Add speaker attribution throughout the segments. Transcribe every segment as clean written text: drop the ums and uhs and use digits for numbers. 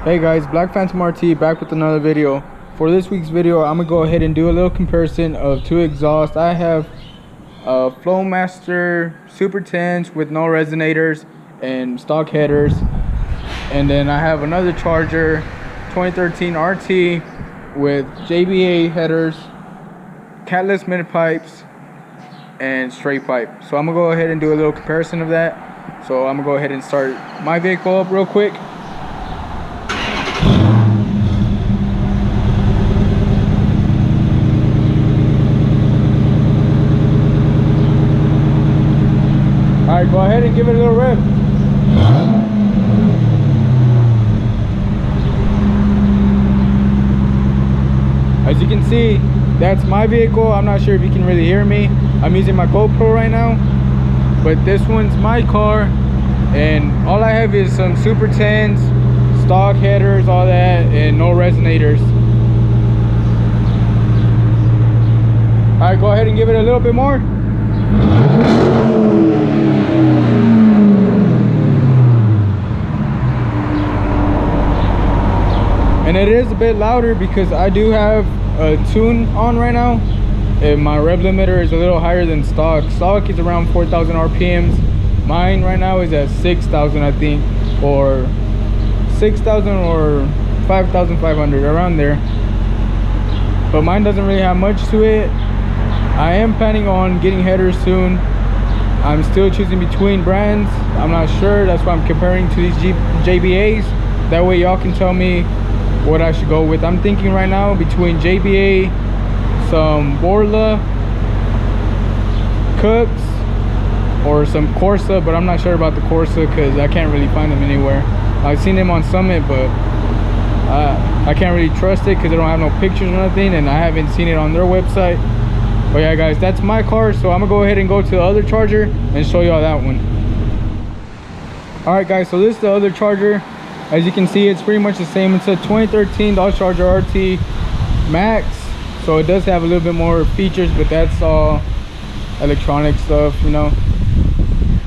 Speaker 1: Hey guys, Black Phantom RT back with another video. For this week's video, I'm gonna go ahead and do a little comparison of two exhausts. I have a Flowmaster Super 10s with no resonators and stock headers, and then I have another Charger 2013 RT with JBA headers, catless mid pipes, and straight pipe. So I'm gonna go ahead and do a little comparison of that. So I'm gonna go ahead and start my vehicle up real quick. Alright, go ahead and give it a little rev. As you can see, that's my vehicle. I'm not sure if you can really hear me. I'm using my GoPro right now, but this one's my car, and all I have is some Super 10s, stock headers, all that, and no resonators. Alright, go ahead and give it a little bit more. And it is a bit louder because I do have a tune on right now, and my rev limiter is a little higher than stock. Stock is around 4,000 RPMs. Mine right now is at 6,000, I think, or 6,000 or 5,500, around there. But mine doesn't really have much to it. I am planning on getting headers soon. I'm still choosing between brands. I'm not sure. That's why I'm comparing to these JBAs. That way y'all can tell me what I should go with. I'm thinking right now between JBA, some Borla, Cooks, or some Corsa, but I'm not sure about the Corsa because I can't really find them anywhere. I've seen them on Summit, but I can't really trust it because they don't have no pictures or nothing, and I haven't seen it on their website. But yeah guys, that's my car, so I'm gonna go ahead and go to the other Charger and show y'all that one. Alright guys, so this is the other Charger. As you can see, it's pretty much the same. It's a 2013 Dodge Charger RT Max, so it does have a little bit more features, but that's all electronic stuff, you know.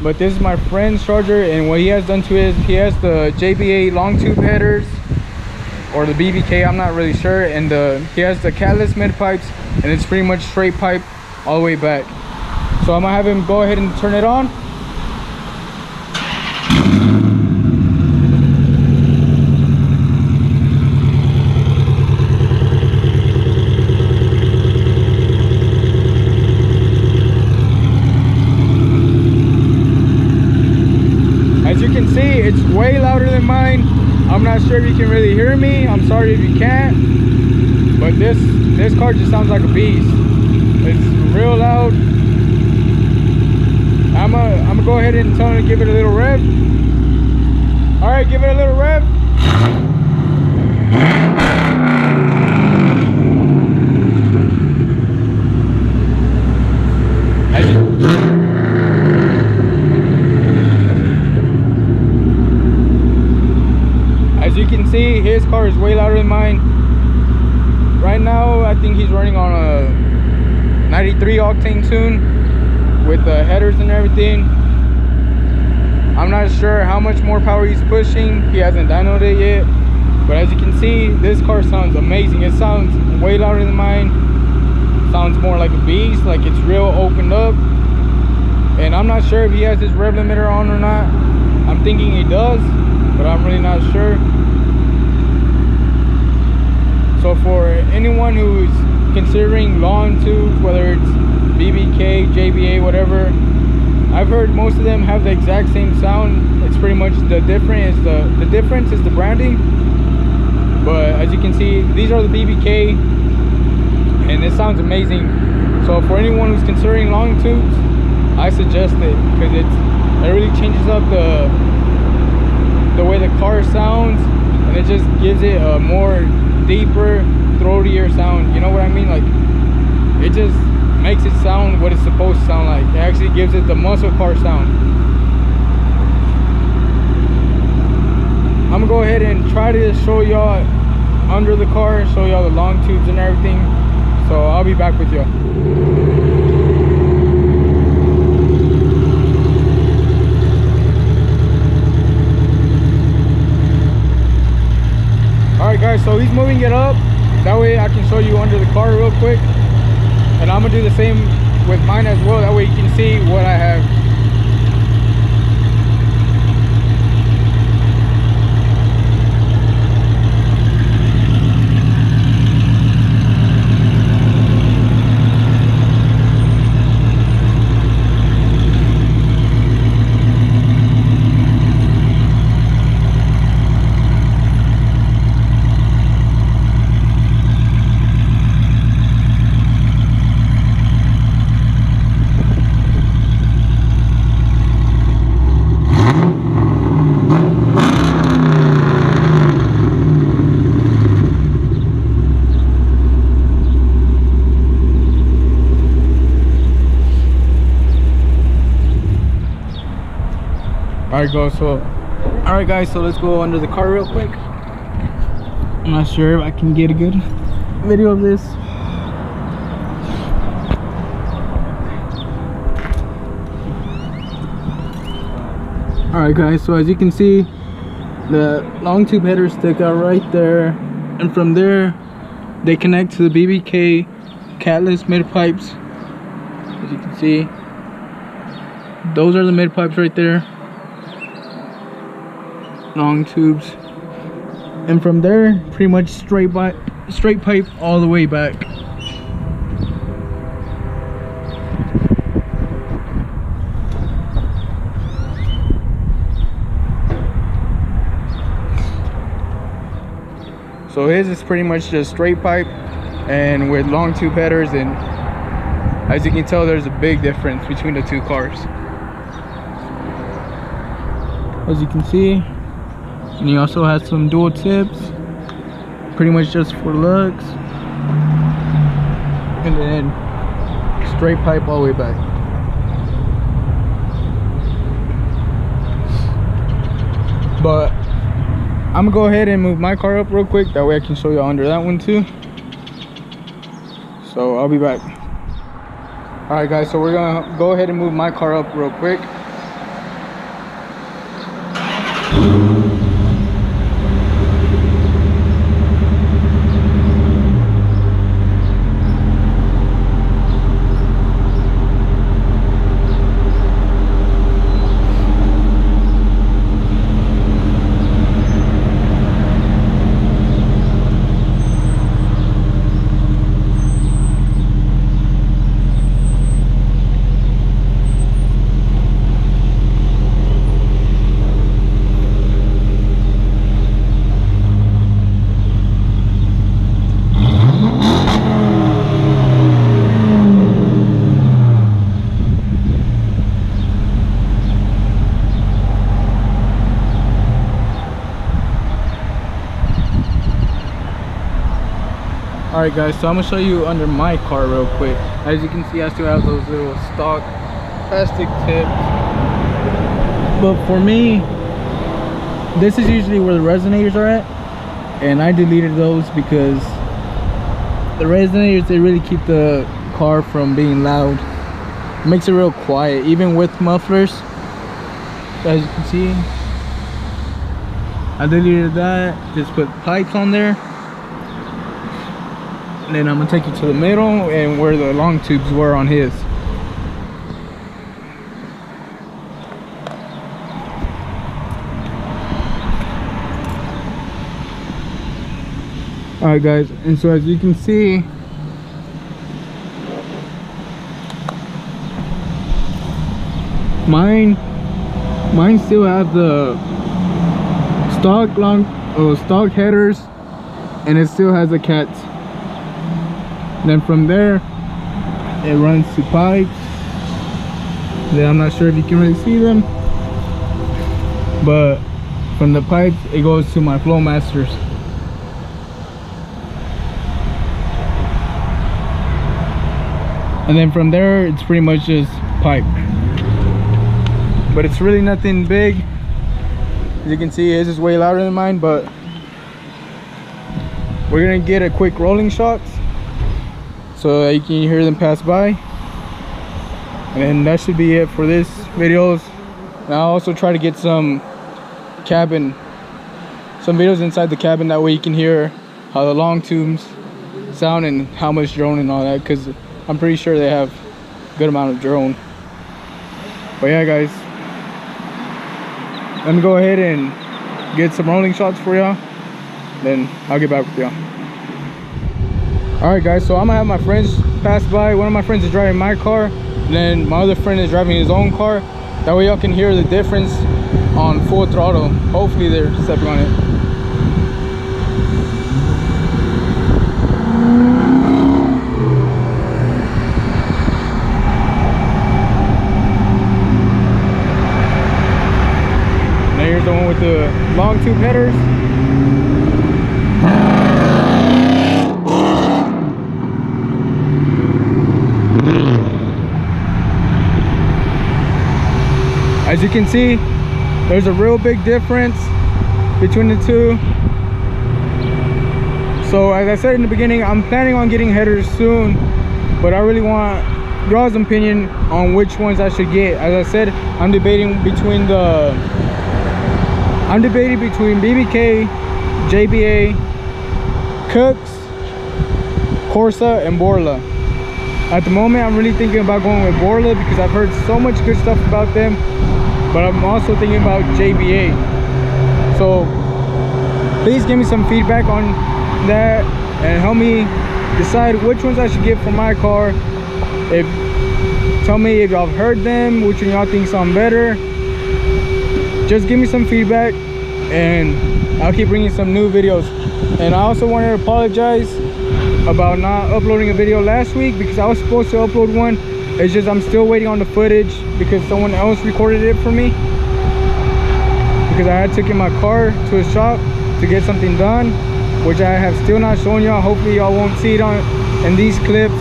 Speaker 1: But this is my friend's Charger, and what he has done to it is he has the JBA long tube headers, or the BBK, I'm not really sure, and he has the catless mid pipes, and it's pretty much straight pipe all the way back. So I'm gonna have him go ahead and turn it on. As you can see, it's way louder than mine. I'm not sure if you can really hear me. I'm sorry if you can't. But this car just sounds like a beast. It's real loud. I'm gonna go ahead and tell him to give it a little rev. All right, give it a little rev. As you can see, his car is way louder than mine. Right now, I think he's running on a 93 octane tune with the headers and everything. I'm not sure how much more power he's pushing. He hasn't dynoed it yet. But as you can see, this car sounds amazing. It sounds way louder than mine. Sounds more like a beast, like it's real opened up. And I'm not sure if he has his rev limiter on or not. I'm thinking he does, but I'm really not sure. So for anyone who's considering long tubes, whether it's BBK, JBA, whatever, I've heard most of them have the exact same sound. It's pretty much the difference is the branding. But as you can see, these are the BBK, and it sounds amazing. So for anyone who's considering long tubes, I suggest it because it really changes up the way the car sounds, and it just gives it a more deeper, throatier sound. You know what I mean? Like, it just makes it sound what it's supposed to sound like. It actually gives it the muscle car sound. I'm gonna go ahead and try to show y'all under the car, show y'all the long tubes and everything. So I'll be back with y'all. guys, so he's moving it up. That way I can show you under the car real quick. And I'm gonna do the same with mine as well. That way you can see what I have. Alright guys, so let's go under the car real quick. I'm not sure if I can get a good video of this. Alright guys, so as you can see, the long tube headers stick out right there, and from there they connect to the BBK catless mid pipes. As you can see, those are the mid pipes right there, long tubes, and from there pretty much straight pipe all the way back. So his is pretty much just straight pipe and with long tube headers, and as you can tell there's a big difference between the two cars. As you can see, and he also has some dual tips, pretty much just for looks, and then straight pipe all the way back. But I'm gonna go ahead and move my car up real quick, that way I can show you under that one too. So I'll be back. All right guys, so we're gonna go ahead and move my car up real quick. Alright guys, so I'm gonna show you under my car real quick. As you can see, I still have those little stock plastic tips, but for me this is usually where the resonators are at, and I deleted those because the resonators, they really keep the car from being loud. It makes it real quiet even with mufflers. As you can see, I deleted that, just put pipes on there. And then I'm gonna take you to the middle and where the long tubes were on his. Alright guys, and so as you can see, mine still have the stock headers, and it still has the cats. Then from there it runs to pipes. Then I'm not sure if you can really see them, but from the pipes it goes to my Flowmasters. And then from there it's pretty much just pipe, but it's really nothing big. As you can see, his is way louder than mine, but we're gonna get a quick rolling shot so that you can hear them pass by, and that should be it for this videos. And I'll also try to get some videos inside the cabin, that way you can hear how the long tubes sound and how much drone and all that, because I'm pretty sure they have a good amount of drone. But yeah guys, let me go ahead and get some rolling shots for y'all, then I'll get back with y'all. All right guys, so I'm gonna have my friends pass by. One of my friends is driving my car, then my other friend is driving his own car. That way y'all can hear the difference on full throttle. Hopefully they're stepping on it. Now here's the one with the long tube headers. As you can see, there's a real big difference between the two. So as I said in the beginning, I'm planning on getting headers soon, but I really want y'all's opinion on which ones I should get. As I said, I'm debating between BBK, JBA, Cooks, Corsa, and Borla. At the moment, I'm really thinking about going with Borla because I've heard so much good stuff about them, but I'm also thinking about JBA. So please give me some feedback on that and help me decide which ones I should get for my car. Tell me if y'all have heard them, which one y'all think sound better. Just give me some feedback and I'll keep bringing some new videos. And I also want to apologize about not uploading a video last week because I was supposed to upload one. It's just I'm still waiting on the footage because someone else recorded it for me, because I had taken my car to a shop to get something done, which I have still not shown y'all. Hopefully y'all won't see it in these clips.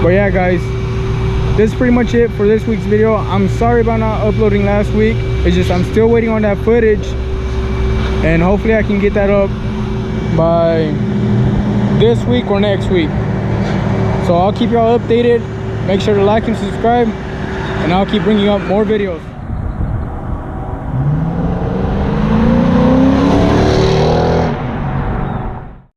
Speaker 1: But yeah guys, this is pretty much it for this week's video. I'm sorry about not uploading last week. It's just I'm still waiting on that footage, and hopefully I can get that up by this week or next week. So I'll keep y'all updated. Make sure to like and subscribe, and I'll keep bringing up more videos.